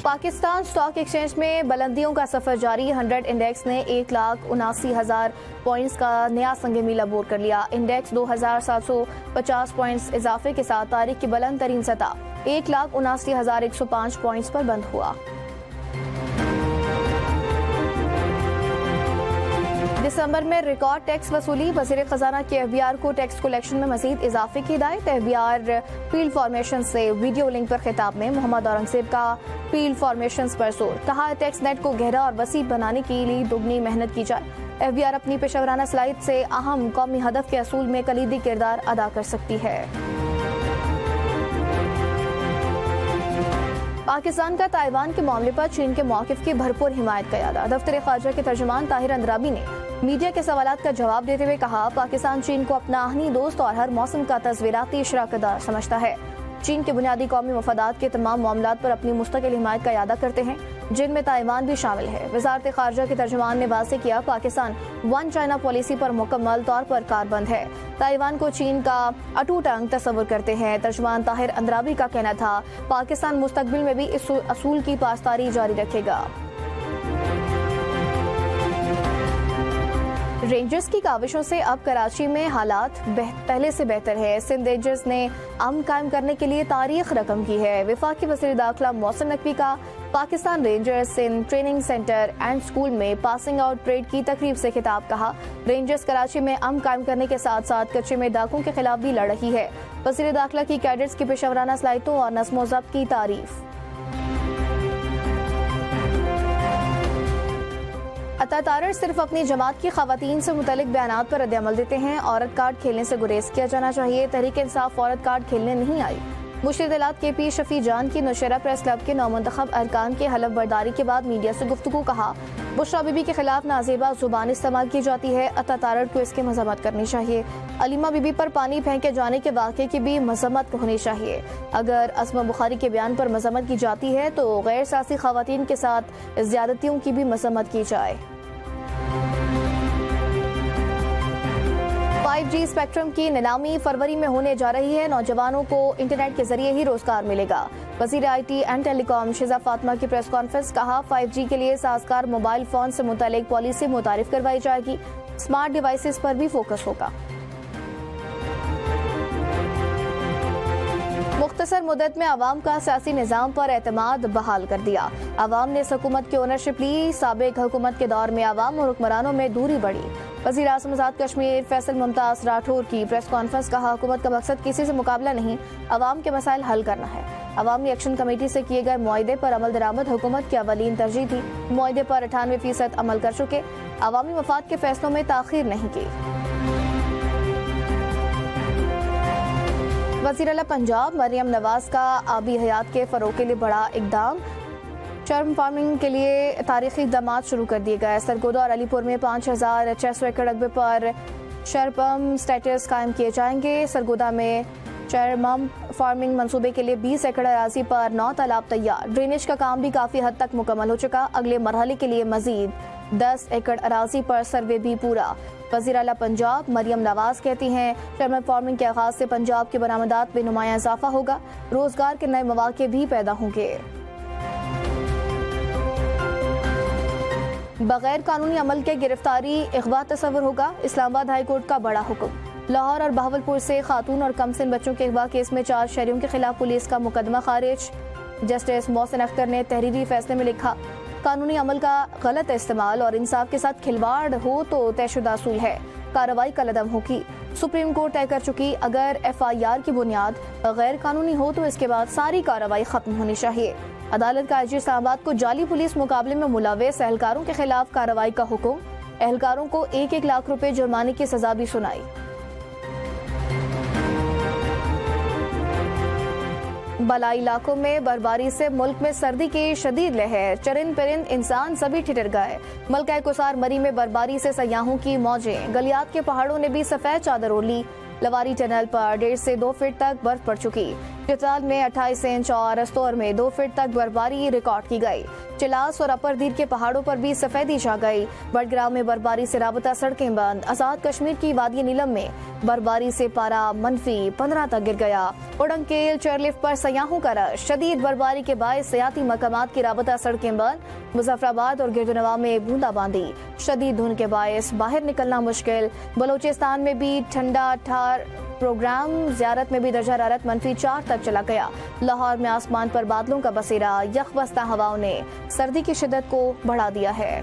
Pakistan stock exchange में बुलंदियों का सफर जारी। 100 इंडेक्स ने 1,79,000 पॉइंट्स का नया संग मील अबूर कर लिया। इंडेक्स 2,750 पॉइंट्स इजाफे के साथ तारीख की बुलंद तरीन सतह 1,79,105 पॉइंट्स पर बंद हुआ। दिसंबर में रिकॉर्ड टैक्स वसूली। वज़ीर खजाना के एफबीआर को टैक्स कलेक्शन में मजीद इजाफे की हिदायत। एफबीआर फील्ड फॉर्मेशन से वीडियो लिंक पर खिताब में मोहम्मद औरंगजेब का फील्ड फॉर्मेशन पर जोर। कहा, टैक्स नेट को गहरा और वसी बनाने के लिए दोगुनी मेहनत की जाए। एफबीआर अपनी पेशेवराना सलाहियत से अहम कौमी हदफ के असूल में कलीदी किरदार अदा कर सकती है। पाकिस्तान का ताइवान के मामले पर चीन के मौक़िफ़ की भरपूर हिमायत का इरादा। दफ्तर ख़ारजा के तर्जुमान ताहिर अंद्राबी ने मीडिया के सवालात का जवाब देते हुए कहा, पाकिस्तान चीन को अपना आहनी दोस्त और हर मौसम का तस्वीराती शराकतदार समझता है। चीन के बुनियादी कौमी मफादात के तमाम मामलात पर अपनी मुस्तकिल हिमायत का इरादा करते हैं, जिनमें ताइवान भी शामिल है। वज़ारत ख़ारजा के तर्जुमान ने वाज़ेह किया, पाकिस्तान वन चाइना पॉलिसी पर मुकम्मल तौर पर कारबंद है। ताइवान को चीन का अटूट अंग तस्वुर करते हैं। तर्जुमान ताहिर अंद्राबी का कहना था, पाकिस्तान मुस्तकबिल में भी इस असूल की पासदारी जारी रखेगा। रेंजर्स की काविशों से अब कराची में हालात पहले से बेहतर है। सिंध रेंजर्स ने अमन कायम करने के लिए तारीख रकम की है। वफाकी वज़ीर दाखिला मोहसिन नकवी का Pakistan rangers Sindh training centre and school में पासिंग आउट परेड की तकरीब से खिताब। कहा, रेंजर्स कराची में अमन कायम करने के साथ साथ कच्चे में डाकुओं के खिलाफ भी लड़ रही है। वज़ीर दाखिला की कैडेट्स की पेशेवराना सलाहियतों और नज़्म व ज़ब्त की तारीफ। अतातारर सिर्फ अपनी जमात की खवातीन से मुतल्लिक बयानात पर रद्द-ए-अमल देते हैं। औरत कार्ड खेलने से गुरेज किया जाना चाहिए। तहरीक इंसाफ औरत कार्ड खेलने नहीं आई। मुश्तिद इलात के पी शफी जान की नौशेरा प्रेस क्लब के नौमुंतखब अरकान के हलफ बर्दारी के बाद मीडिया से गुफ्तगू। कहा, बुशरा बीबी के खिलाफ नाजेबा जुबान इस्तेमाल की जाती है। अतातारर को इसकी मजम्मत करनी चाहिए। अलीमा बीबी पर पानी फेंके जाने के वाक़े की भी मजम्मत होनी चाहिए। अगर अस्मा बुखारी के बयान पर मजम्मत की जाती है तो गैर सासी खवातीन के साथ ज्यादतियों की भी मजम्मत की जाए। 5G स्पेक्ट्रम की नीलामी फरवरी में होने जा रही है। नौजवानों को इंटरनेट के जरिए ही रोजगार मिलेगा। वज़ीर IT एंड टेलीकॉम शिजा फातिमा की प्रेस कॉन्फ्रेंस। कहा, 5G के लिए साजगार मोबाइल फोन से मुतालिक पॉलिसी मुतारिफ करवाई जाएगी। स्मार्ट डिवाइसेस पर भी फोकस होगा। मुख्तसर मुद्दत में आवाम का सियासी निज़ाम पर एतमाद बहाल कर दिया। आवाम ने हुकूमत की ओनरशिप ली। साबिक हुकूमत के दौर में आवाम और हुक्मरानों में दूरी बढ़ी। वज़ीर आज़म आज़ाद कश्मीर फैसल मुमताज़ राठौर की प्रेस कॉन्फ्रेंस। कहा, हुकूमत का मकसद किसी से मुकाबला नहीं, आवाम के मसाइल हल करना है। अवामी एक्शन कमेटी से किए गए मुआहदे पर अमल दरामद हुकूमत की अवलीन तरजीह थी। मुआहदे पर 98% अमल कर चुके। अवामी मफाद के फैसलों में ताख़ीर नहीं की। वज़ीर आला पंजाब मरियम नवाज का आबी हयात के फ़रोग़ के लिए बड़ा इक़दाम। चर्म फार्मिंग के लिए तारीखी इक़दामात शुरू कर दिए गए। सरगोदा और अलीपुर में 5,600 एकड़ रकबे पर शरपम स्टेटस कायम किए जाएंगे। सरगोदा में चर्म फार्मिंग मंसूबे के लिए 20 एकड़ अराजी पर 9 तालाब तैयार। ड्रेनेज का काम भी काफ़ी हद तक मुकम्मल हो चुका। अगले मरहले के लिए मजीद 10 एकड़ अराजी पर सर्वे भी पूरा। वज़ीर आला पंजाब मरियम नवाज कहती हैं, चर्म फार्मिंग के आगाज से पंजाब की बरामदात में नुमाया इजाफा होगा। रोजगार के नए मौके भी पैदा होंगे। बगैर कानूनी अमल के गिरफ्तारी अगवा तस्वर होगा। इस्लामाबाद हाई कोर्ट का बड़ा हुक्म। लाहौर और बहावलपुर से खातून और कमसिन बच्चों के अगवा केस में 4 शहरियों के खिलाफ पुलिस का मुकदमा खारिज। जस्टिस मोहसिन अख्तर ने तहरीरी फैसले में लिखा, कानूनी अमल का गलत इस्तेमाल और इंसाफ के साथ खिलवाड़ हो तो तयशुदा असूल है, कार्रवाई का लदम होगी। सुप्रीम कोर्ट तय कर चुकी, अगर FIR की बुनियाद गैर कानूनी हो तो इसके बाद सारी कार्रवाई खत्म होनी चाहिए। अदालत का IG इस्लामाबाद को जाली पुलिस मुकाबले में मुलव्वस एहलकारों के खिलाफ कार्रवाई का हुक्म। एहलकारों को 1-1 लाख रुपए जुर्माने की सजा भी सुनाई। बलाई इलाकों में बर्फबारी से मुल्क में सर्दी की शदीद लहर। चरिंद परिंद इंसान सभी ठिठर गए। मलका कुसार मरी में बर्फबारी से सयाहों की मौजें। गलियात के पहाड़ों ने भी सफेद चादर ओढ़ ली। लवारी टनल पर 1.5 से 2 फीट तक बर्फ पड़ चुकी। चित्राल में 28 इंच और अस्तौर में 2 फीट तक बर्फबारी रिकॉर्ड की गई। चिलास और अपर दीर के पहाड़ों पर भी सफेदी छा गई। बड़ग्राम में बर्फबारी से राबता सड़कें बंद। आजाद कश्मीर की वादी नीलम में बर्फबारी से पारा -15 तक गिर गया। उड़ंकेल चेयरलिफ्ट पर सयाहों का रश। शदीद बर्फबारी के बायस सयाती मकामात की राबता सड़कें बंद। मुजफ्फराबाद और गिरदनवा में बूंदाबांदी। शदीद धुंध के बायस बाहर निकलना मुश्किल। बलोचिस्तान में भी ठंडा ठार प्रोग्राम। ज़ियारत में भी दर्जा हरारत -4 तक चला गया। लाहौर में आसमान पर बादलों का बसेरा। यखबस्ता हवाओं ने सर्दी की शिद्दत को बढ़ा दिया है।